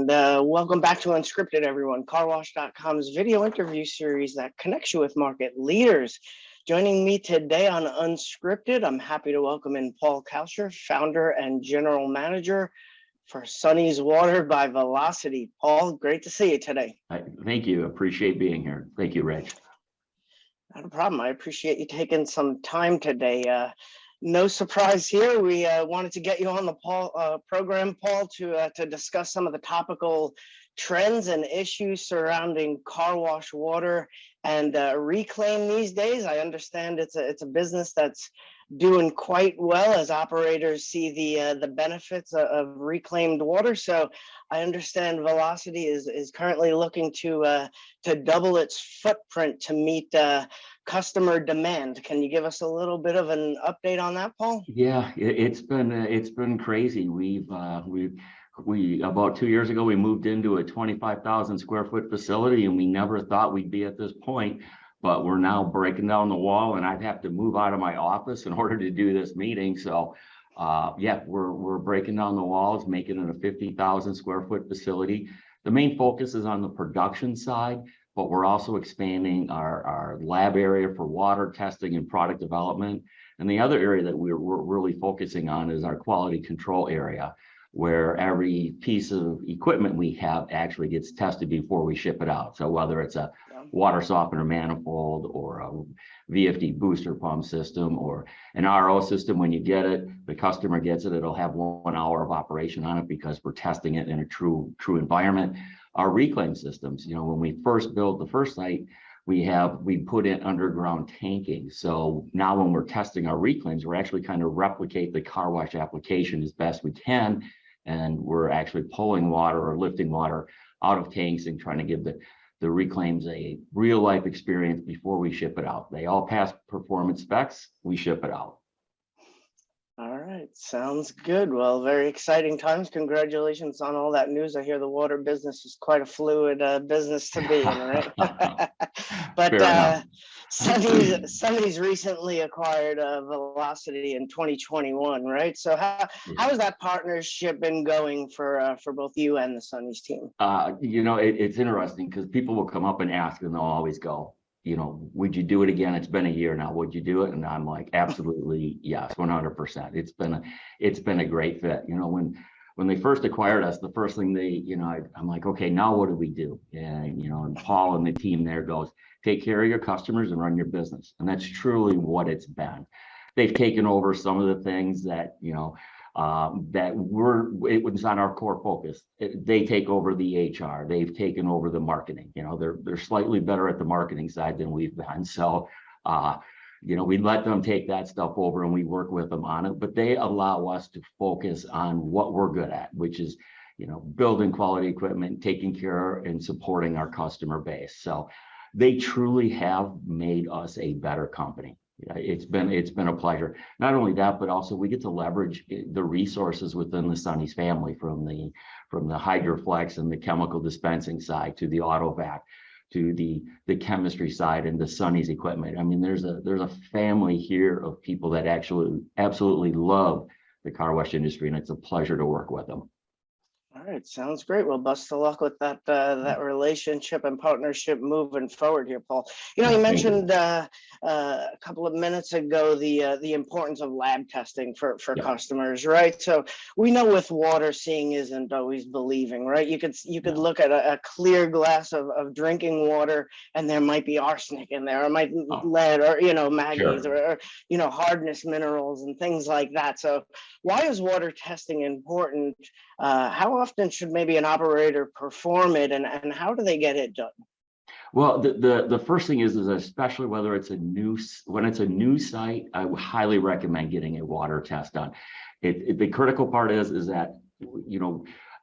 and welcome back to Unscripted, everyone. Carwash.com's video interview series that connects you with market leaders. Joining me today on Unscripted, I'm happy to welcome in Paul Kalscheur, founder and general manager for Sonny's Water by Velocity. Paul, great to see you today. Thank you. Appreciate being here. Thank you, Rich. Not a problem. I appreciate you taking some time today. No surprise here. We wanted to get you on the program, Paul, to discuss some of the topical trends and issues surrounding car wash water and reclaim these days. I understand it's a business that's doing quite well as operators see the benefits of reclaimed water. So I understand Velocity is currently looking to double its footprint to meet customer demand. Can you give us a little bit of an update on that, Paul? Yeah, it's been crazy. We about 2 years ago we moved into a 25,000 square foot facility, and we never thought we'd be at this point. But we're now breaking down the wall, and I'd have to move out of my office in order to do this meeting. So, yeah, we're breaking down the walls, making it a 50,000 square foot facility. The main focus is on the production side, but we're also expanding our lab area for water testing and product development. And the other area that we're really focusing on is our quality control area, where every piece of equipment we have actually gets tested before we ship it out. So whether it's a water softener manifold or a VFD booster pump system or an RO system, when you get it, the customer gets it, it'll have 1 hour of operation on it because we're testing it in a true environment. Our reclaim systems, when we first built the first site, we put in underground tanking. So now when we're testing our reclaims, we're actually kind of replicate the car wash application as best we can. And we're actually pulling water or lifting water out of tanks and trying to give the reclaims a real life experience before we ship it out. They all pass performance specs, we ship it out. All right, sounds good. Well, very exciting times. Congratulations on all that news. I hear the water business is quite a fluid business to be in, right? But Sonny's recently acquired Velocity in 2021, right? So how has that partnership been going for both you and the Sonny's team? It's interesting because people will come up and ask, and they'll always go, would you do it again? It's been a year now. Would you do it? And I'm like, absolutely, yes, 100%. It's been a great fit. When they first acquired us, the first thing I'm like, okay, now what do we do? And Paul and the team there goes, take care of your customers and run your business. And that's truly what it's been. They've taken over some of the things that, it was not our core focus. They take over the HR. They've taken over the marketing. They're slightly better at the marketing side than we've been. So, we let them take that stuff over and we work with them on it. But they allow us to focus on what we're good at, which is, building quality equipment, taking care and supporting our customer base. So they truly have made us a better company. It's been a pleasure. Not only that, but also we get to leverage the resources within the Sonny's family, from the Hydroflex and the chemical dispensing side to the AutoVac to the chemistry side and the Sonny's equipment. I mean, there's a family here of people that actually absolutely love the car wash industry, and it's a pleasure to work with them. All right, sounds great. Well, best of luck with that relationship and partnership moving forward here, Paul. You mentioned a couple of minutes ago the importance of lab testing for customers, right? So we know with water, seeing isn't always believing, right? You could look at a clear glass of drinking water, and there might be arsenic in there, or might be lead, or manganese, or hardness minerals and things like that. So why is water testing important? How often should maybe an operator perform it, and how do they get it done? Well, the first thing is especially when it's a new site, I would highly recommend getting a water test done. The critical part is that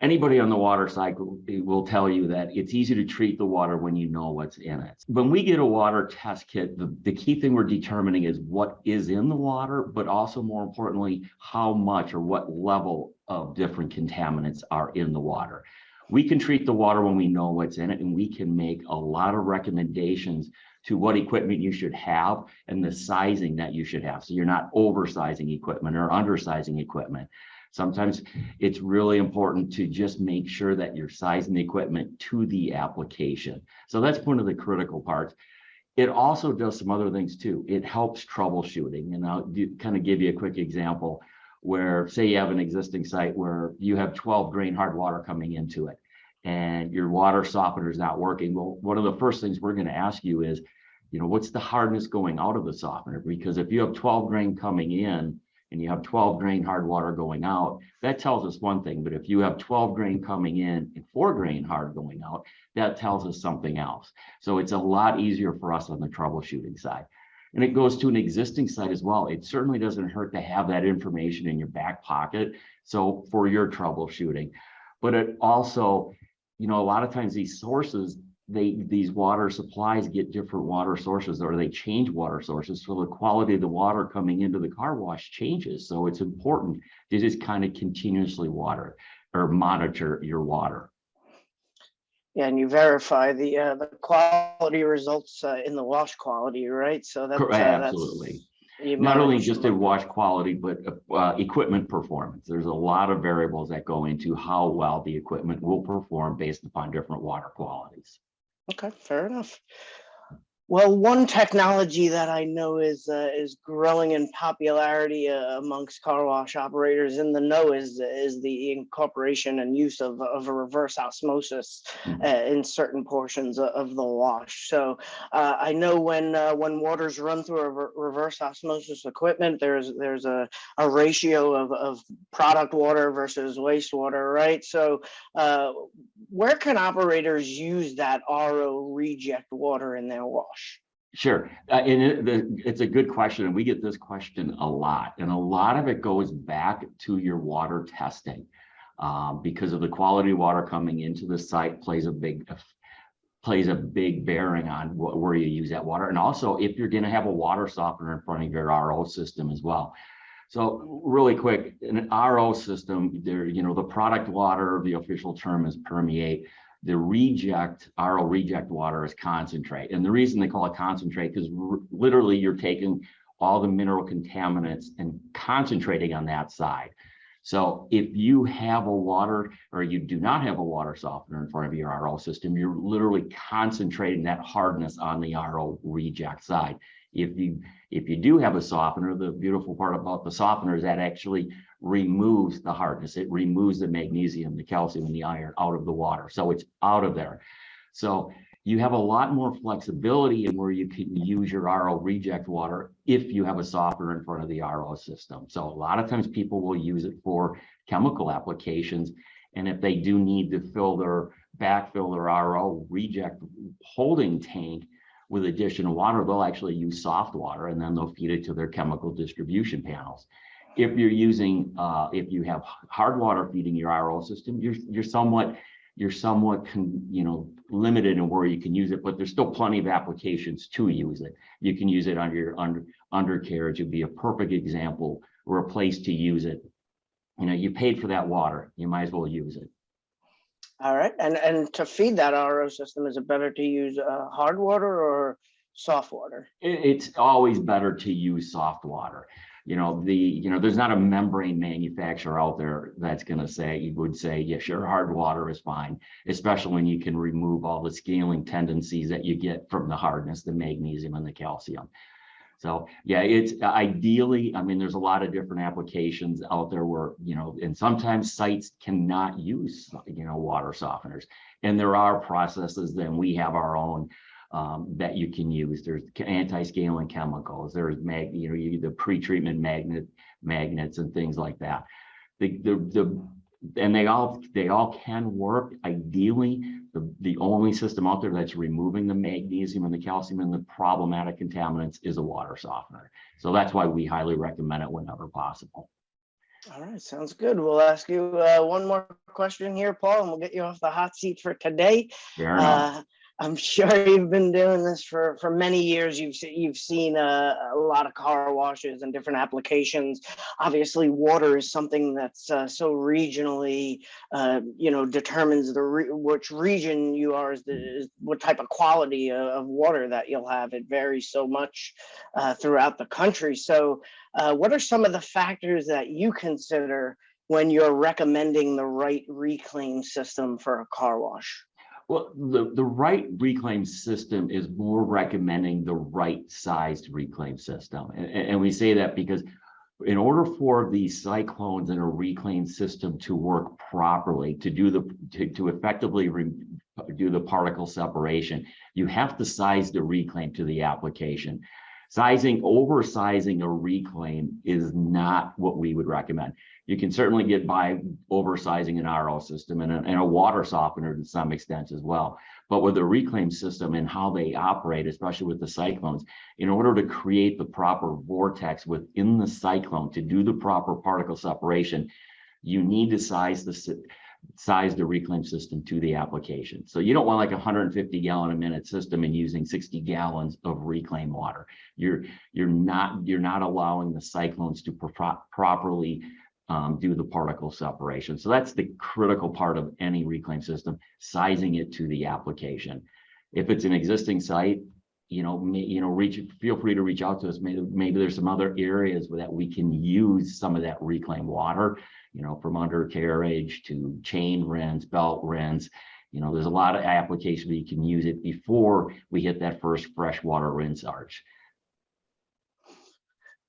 anybody on the water cycle will tell you that it's easy to treat the water when you know what's in it. When we get a water test kit, the key thing we're determining is what is in the water, but also more importantly, how much or what level of different contaminants are in the water. We can treat the water when we know what's in it, and we can make a lot of recommendations to what equipment you should have and the sizing that you should have. So you're not oversizing equipment or undersizing equipment. Sometimes it's really important to just make sure that you're sizing the equipment to the application. So that's one of the critical parts. It also does some other things too. It helps troubleshooting. And I'll kind of give you a quick example where, say you have an existing site where you have 12 grain hard water coming into it and your water softener is not working. Well, one of the first things we're going to ask you is, what's the hardness going out of the softener? Because if you have 12 grain coming in and you have 12 grain hard water going out, that tells us one thing. But if you have 12 grain coming in and 4 grain hard going out, that tells us something else. So it's a lot easier for us on the troubleshooting side. And it goes to an existing site as well. It certainly doesn't hurt to have that information in your back pocket. So for your troubleshooting, but it also, a lot of times these sources, these water supplies get different water sources, or they change water sources. So the quality of the water coming into the car wash changes. So it's important to just kind of continuously monitor your water. Yeah, and you verify the quality results in the wash quality, right? So that's absolutely. Not only just in wash quality, but equipment performance. There's a lot of variables that go into how well the equipment will perform based upon different water qualities. Okay, fair enough. Well, one technology that I know is growing in popularity amongst car wash operators in the know is the incorporation and use of a reverse osmosis in certain portions of the wash. So I know when waters run through a reverse osmosis equipment, there's a ratio of product water versus wastewater, right? So where can operators use that RO reject water in their wash? Sure. It's a good question. And we get this question a lot. And a lot of it goes back to your water testing because of the quality of water coming into the site plays a big bearing on where you use that water. And also if you're going to have a water softener in front of your RO system as well. So really quick, in an RO system, the product water, the official term is permeate. The RO reject water is concentrate. And the reason they call it concentrate is literally you're taking all the mineral contaminants and concentrating on that side. So if you have a water or you do not have a water softener in front of your RO system, you're literally concentrating that hardness on the RO reject side. If you do have a softener, the beautiful part about the softener is that actually removes the hardness. It removes the magnesium, the calcium, and the iron out of the water. So it's out of there. So you have a lot more flexibility in where you can use your RO reject water if you have a softener in front of the RO system. So a lot of times people will use it for chemical applications. And if they do need to backfill their RO reject holding tank with additional water, they'll actually use soft water and then they'll feed it to their chemical distribution panels. If you're using, if you have hard water feeding your RO system, you're somewhat limited in where you can use it, but there's still plenty of applications to use it. You can use it under your undercarriage. It'd be a perfect example or a place to use it. You paid for that water, you might as well use it. All right, and to feed that RO system, is it better to use hard water or soft water? It's always better to use soft water. There's not a membrane manufacturer out there that's going to would say, yeah, sure, hard water is fine, especially when you can remove all the scaling tendencies that you get from the hardness, the magnesium and the calcium. So yeah, it's ideally, there's a lot of different applications out there where, and sometimes sites cannot use, water softeners. And there are processes, then we have our own that you can use. There's anti-scaling chemicals. There's the pre-treatment magnets and things like that. And they all can work. Ideally, the only system out there that's removing the magnesium and the calcium and the problematic contaminants is a water softener. So that's why we highly recommend it whenever possible. All right, sounds good. We'll ask you one more question here, Paul, and we'll get you off the hot seat for today. Fair enough. I'm sure you've been doing this for many years. You've seen a lot of car washes and different applications. Obviously, water is something that's so regionally, determines which region you are, is what type of quality of water that you'll have. It varies so much throughout the country. So what are some of the factors that you consider when you're recommending the right reclaim system for a car wash? Well, the right reclaim system is more recommending the right sized reclaim system. And we say that because in order for the cyclones in a reclaim system to work properly, to effectively do the particle separation, you have to size the reclaim to the application. Oversizing a reclaim is not what we would recommend. You can certainly get by oversizing an RO system and a water softener to some extent as well. But with the reclaim system and how they operate, especially with the cyclones, in order to create the proper vortex within the cyclone to do the proper particle separation, you need to size the reclaim system to the application. So you don't want like a 150 gallon a minute system and using 60 gallons of reclaim water. You're not allowing the cyclones to properly do the particle separation. So that's the critical part of any reclaim system, sizing it to the application. If it's an existing site, feel free to reach out to us. Maybe there's some other areas that we can use some of that reclaim water, from undercarriage to chain rinse, belt rinse. There's a lot of applications where you can use it before we hit that first freshwater rinse arch.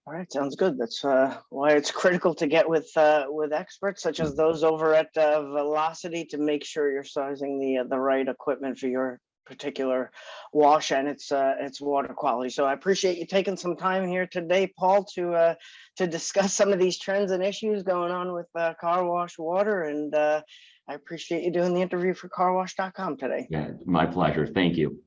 All right, sounds good. That's why it's critical to get with experts such as those over at Velocity to make sure you're sizing the right equipment for your particular wash and its water quality. So I appreciate you taking some time here today, Paul, to discuss some of these trends and issues going on with car wash water. And I appreciate you doing the interview for carwash.com today. Yeah, my pleasure. Thank you.